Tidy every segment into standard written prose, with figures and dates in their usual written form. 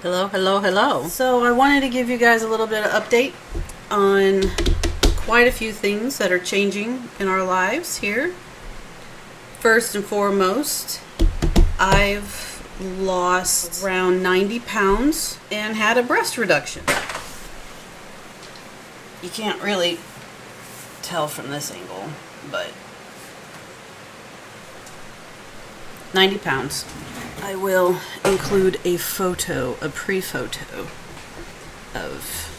Hello, hello, hello. So I wanted to give you guys a little bit of update on quite a few things that are changing in our lives here. First and foremost, I've lost around 90 pounds and had a breast reduction. You can't really tell from this angle, but 90 pounds. I will include a photo, a pre-photo of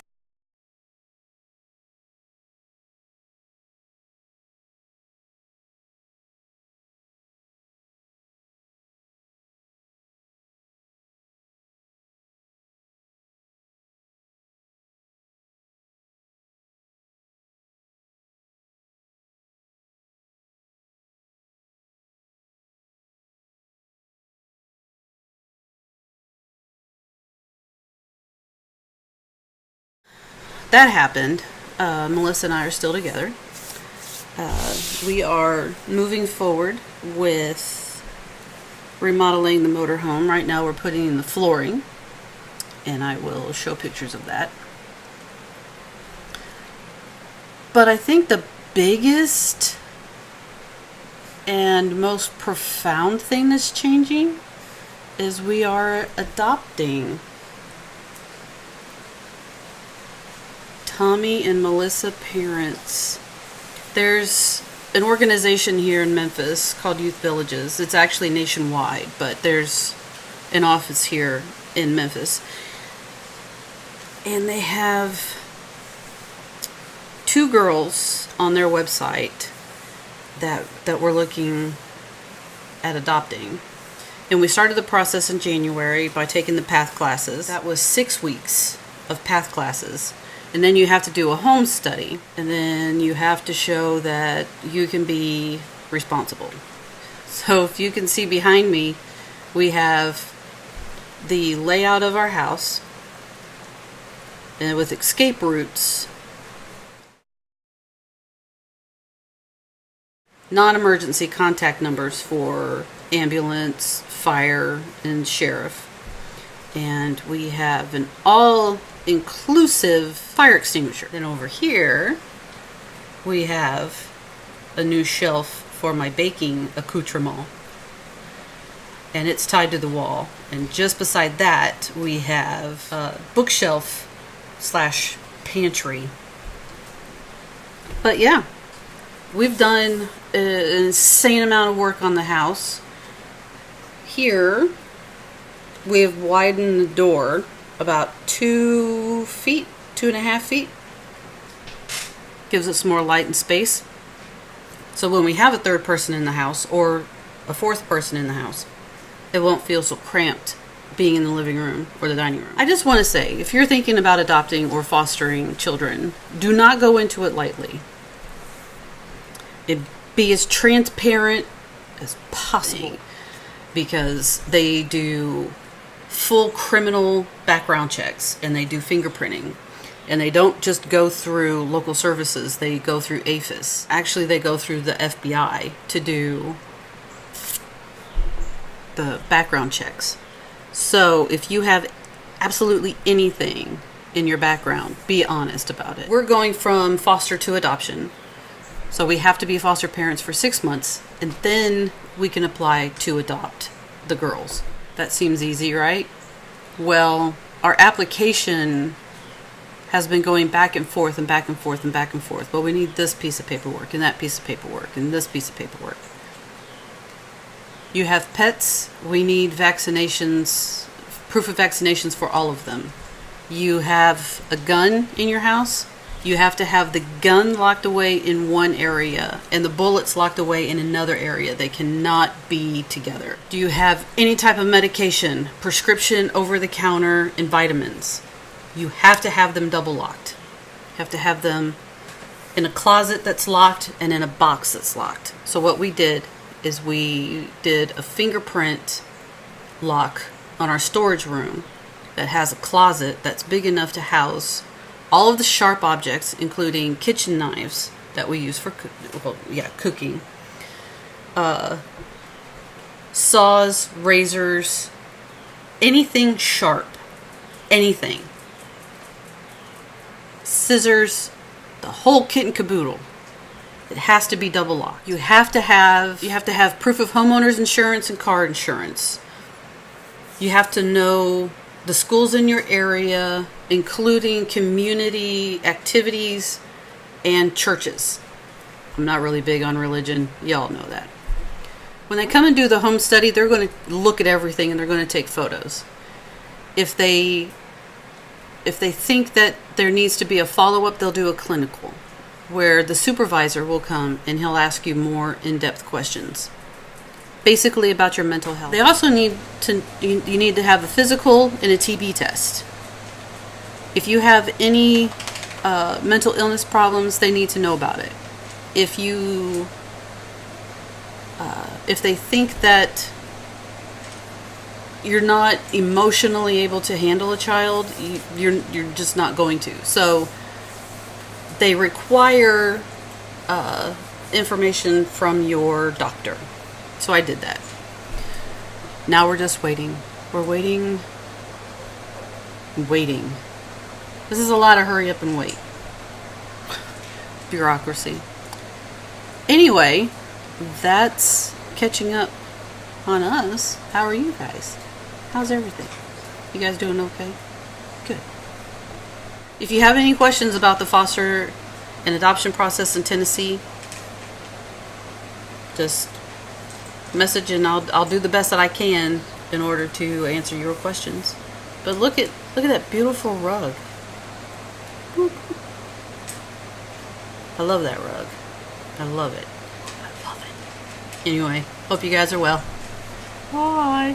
that happened. Melissa and I are still together. We are moving forward with remodeling the motorhome. Right now we're putting in the flooring, and I will show pictures of that. But I think the biggest and most profound thing that's changing is we are adopting. Tommy and Melissa parents. There's an organization here in Memphis called Youth Villages. It's actually nationwide, but there's an office here in Memphis. And they have 2 girls on their website that we're looking at adopting. And we started the process in January by taking the PATH classes. That was 6 weeks of PATH classes. And then you have to do a home study. And then you have to show that you can be responsible. So if you can see behind me, we have the layout of our house, and with escape routes, non-emergency contact numbers for ambulance, fire, and sheriff. And we have an all-inclusive fire extinguisher. Then over here, we have a new shelf for my baking accoutrement. And it's tied to the wall. And just beside that, we have a bookshelf / pantry. But yeah, we've done an insane amount of work on the house. Here, we've widened the door about 2 feet, 2.5 feet. Gives us more light and space. So when we have a third person in the house or a fourth person in the house, it won't feel so cramped being in the living room or the dining room. I just want to say, if you're thinking about adopting or fostering children, do not go into it lightly. Be as transparent as possible, because they do full criminal background checks and they do fingerprinting, and they don't just go through local services, they go through APHIS. Actually, they go through the FBI to do the background checks. So if you have absolutely anything in your background, be honest about it. We're going from foster to adoption. So we have to be foster parents for 6 months, and then we can apply to adopt the girls. That seems easy, right? Well, our application has been going back and forth and back and forth and back and forth. But we need this piece of paperwork and that piece of paperwork and this piece of paperwork. You have pets, we need vaccinations, proof of vaccinations for all of them. You have a gun in your house, you have to have the gun locked away in one area and the bullets locked away in another area. They cannot be together. Do you have any type of medication, prescription, over-the-counter, and vitamins? You have to have them double locked. You have to have them in a closet that's locked and in a box that's locked. So what we did is we did a fingerprint lock on our storage room that has a closet that's big enough to house all of the sharp objects, including kitchen knives that we use for cooking, saws, razors, anything sharp anything. Scissors, the whole kit and caboodle. It has to be double locked. You have to have proof of homeowner's insurance and car insurance. You have to know the schools in your area, including community activities and churches. I'm not really big on religion. Y'all know that. When they come and do the home study, they're going to look at everything and they're going to take photos. If they think that there needs to be a follow-up, they'll do a clinical where the supervisor will come and he'll ask you more in-depth questions, basically about your mental health. They also need to have a physical and a TB test. If you have any mental illness problems, they need to know about it. If they think that you're not emotionally able to handle a child, you're just not going to. So they require information from your doctor. So I did that. Now we're just waiting. We're waiting. This is a lot of hurry up and wait. Bureaucracy. Anyway, that's catching up on us. How are you guys? How's everything? You guys doing okay? Good. If you have any questions about the foster and adoption process in Tennessee, just message and I'll do the best that I can in order to answer your questions. But look at that beautiful rug. I love that rug. I love it. Anyway, hope you guys are well. Bye.